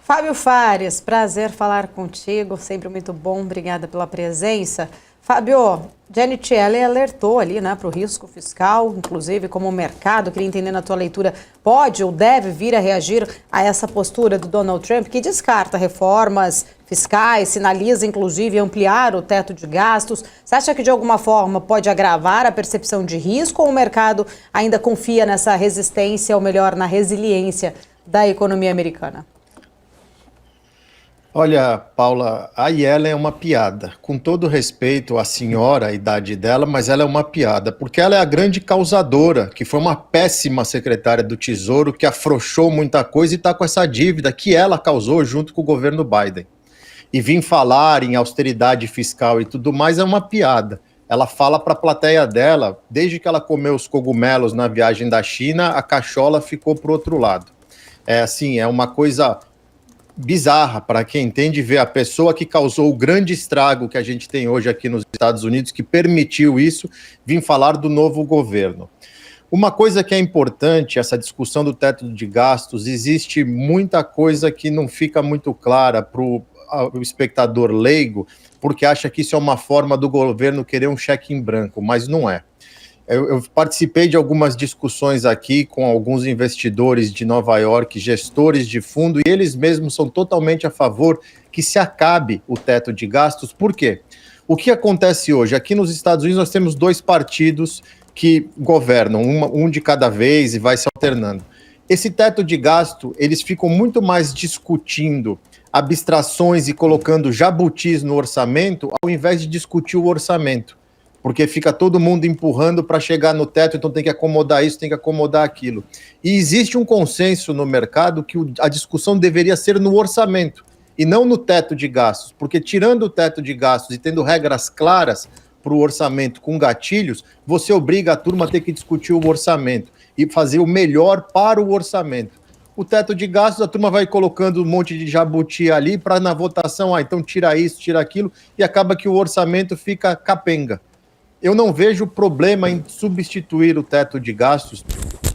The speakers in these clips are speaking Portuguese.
Fábio Fares, prazer falar contigo, sempre muito bom, obrigada pela presença. Fábio, Janet Yellen alertou ali, né, para o risco fiscal, inclusive como o mercado, queria entender na tua leitura, pode ou deve vir a reagir a essa postura do Donald Trump, que descarta reformas fiscais, sinaliza inclusive ampliar o teto de gastos. Você acha que de alguma forma pode agravar a percepção de risco ou o mercado ainda confia nessa resistência, ou melhor, na resiliência da economia americana? Olha, Paula, a Yellen é uma piada. Com todo respeito à senhora, a idade dela, mas ela é uma piada, porque ela é a grande causadora, que foi uma péssima secretária do Tesouro, que afrouxou muita coisa e está com essa dívida que ela causou junto com o governo Biden. E vir falar em austeridade fiscal e tudo mais é uma piada. Ela fala para a plateia dela, desde que ela comeu os cogumelos na viagem da China, a cachola ficou para o outro lado. É assim, é uma coisa bizarra para quem entende ver a pessoa que causou o grande estrago que a gente tem hoje aqui nos Estados Unidos, que permitiu isso, vir falar do novo governo. Uma coisa que é importante, essa discussão do teto de gastos, existe muita coisa que não fica muito clara para o espectador leigo, porque acha que isso é uma forma do governo querer um cheque em branco, mas não é. Eu participei de algumas discussões aqui com alguns investidores de Nova York, gestores de fundo, e eles mesmos são totalmente a favor que se acabe o teto de gastos. Por quê? O que acontece hoje? Aqui nos Estados Unidos nós temos dois partidos que governam, um de cada vez e vai se alternando. Esse teto de gasto, eles ficam muito mais discutindo abstrações e colocando jabutis no orçamento, ao invés de discutir o orçamento. Porque fica todo mundo empurrando para chegar no teto, então tem que acomodar isso, tem que acomodar aquilo. E existe um consenso no mercado que a discussão deveria ser no orçamento, e não no teto de gastos, porque tirando o teto de gastos e tendo regras claras para o orçamento com gatilhos, você obriga a turma a ter que discutir o orçamento e fazer o melhor para o orçamento. O teto de gastos, a turma vai colocando um monte de jabuti ali para na votação, então tira isso, tira aquilo, e acaba que o orçamento fica capenga. Eu não vejo problema em substituir o teto de gastos,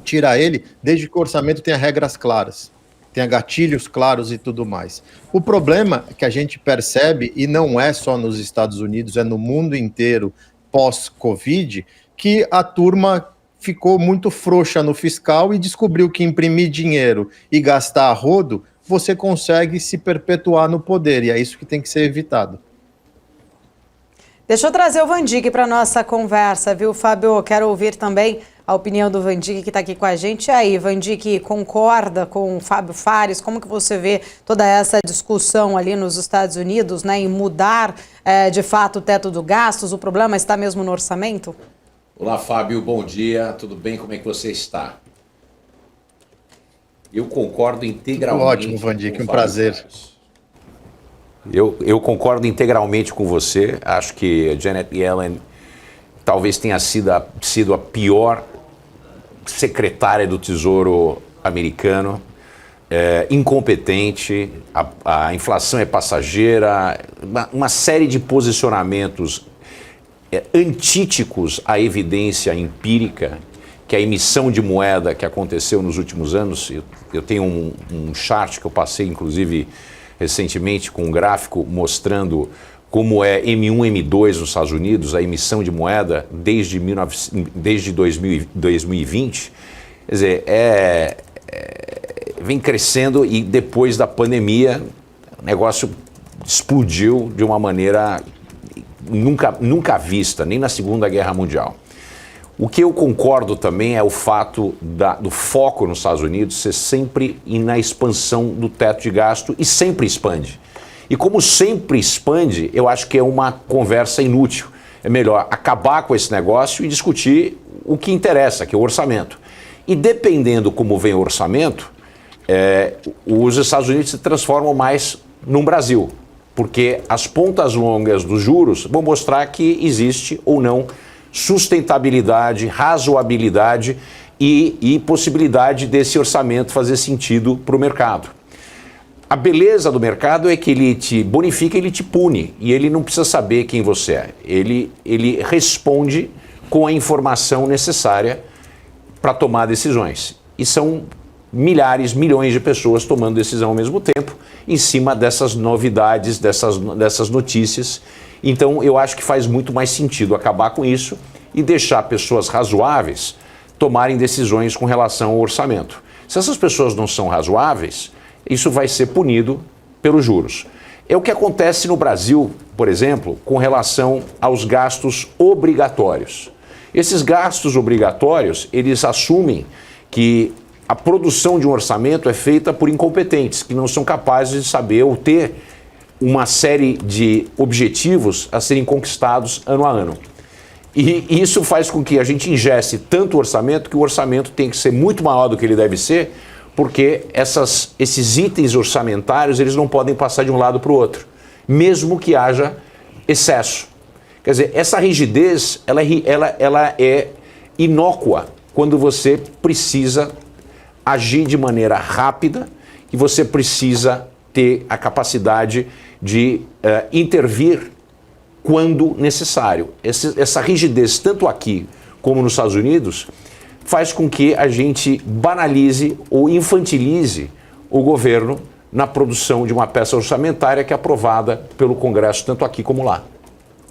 tirar ele, desde que o orçamento tenha regras claras, tenha gatilhos claros e tudo mais. O problema que a gente percebe, e não é só nos Estados Unidos, é no mundo inteiro pós-Covid, que a turma ficou muito frouxa no fiscal e descobriu que imprimir dinheiro e gastar a rodo, você consegue se perpetuar no poder, e é isso que tem que ser evitado. Deixa eu trazer o Vandique para a nossa conversa, viu, Fábio? Quero ouvir também a opinião do Vandique, que está aqui com a gente. E aí, Vandique, concorda com o Fábio Fares? Como que você vê toda essa discussão ali nos Estados Unidos, né, em mudar, de fato, o teto do gastos? O problema está mesmo no orçamento? Olá, Fábio, bom dia. Tudo bem? Como é que você está? Eu concordo integralmente. Ótimo, Vandique, um prazer. Fares. Eu concordo integralmente com você. Acho que a Janet Yellen talvez tenha sido a pior secretária do Tesouro americano, incompetente, a inflação é passageira, uma série de posicionamentos antíticos à evidência empírica, que a emissão de moeda que aconteceu nos últimos anos. Eu tenho um chart que eu passei, inclusive, recentemente, com um gráfico mostrando como é M1, M2 nos Estados Unidos, a emissão de moeda desde 2020. Quer dizer, vem crescendo, e depois da pandemia o negócio explodiu de uma maneira nunca vista, nem na Segunda Guerra Mundial. O que eu concordo também é o fato do foco nos Estados Unidos ser sempre na expansão do teto de gasto, e sempre expande. E como sempre expande, eu acho que é uma conversa inútil. É melhor acabar com esse negócio e discutir o que interessa, que é o orçamento. E dependendo como vem o orçamento, os Estados Unidos se transformam mais num Brasil, porque as pontas longas dos juros vão mostrar que existe ou não sustentabilidade, razoabilidade e possibilidade desse orçamento fazer sentido para o mercado. A beleza do mercado é que ele te bonifica, ele te pune, e ele não precisa saber quem você é. Ele responde com a informação necessária para tomar decisões. E são milhares, milhões de pessoas tomando decisão ao mesmo tempo em cima dessas novidades, dessas notícias. Então, eu acho que faz muito mais sentido acabar com isso e deixar pessoas razoáveis tomarem decisões com relação ao orçamento. Se essas pessoas não são razoáveis, isso vai ser punido pelos juros. É o que acontece no Brasil, por exemplo, com relação aos gastos obrigatórios. Esses gastos obrigatórios, eles assumem que a produção de um orçamento é feita por incompetentes, que não são capazes de saber ou ter uma série de objetivos a serem conquistados ano a ano. E isso faz com que a gente ingesse tanto orçamento que o orçamento tem que ser muito maior do que ele deve ser, porque esses itens orçamentários eles não podem passar de um lado para o outro, mesmo que haja excesso. Quer dizer, essa rigidez ela é inócua quando você precisa agir de maneira rápida e você precisa ter a capacidade de intervir quando necessário. Essa rigidez, tanto aqui como nos Estados Unidos, faz com que a gente banalize ou infantilize o governo na produção de uma peça orçamentária que é aprovada pelo Congresso, tanto aqui como lá.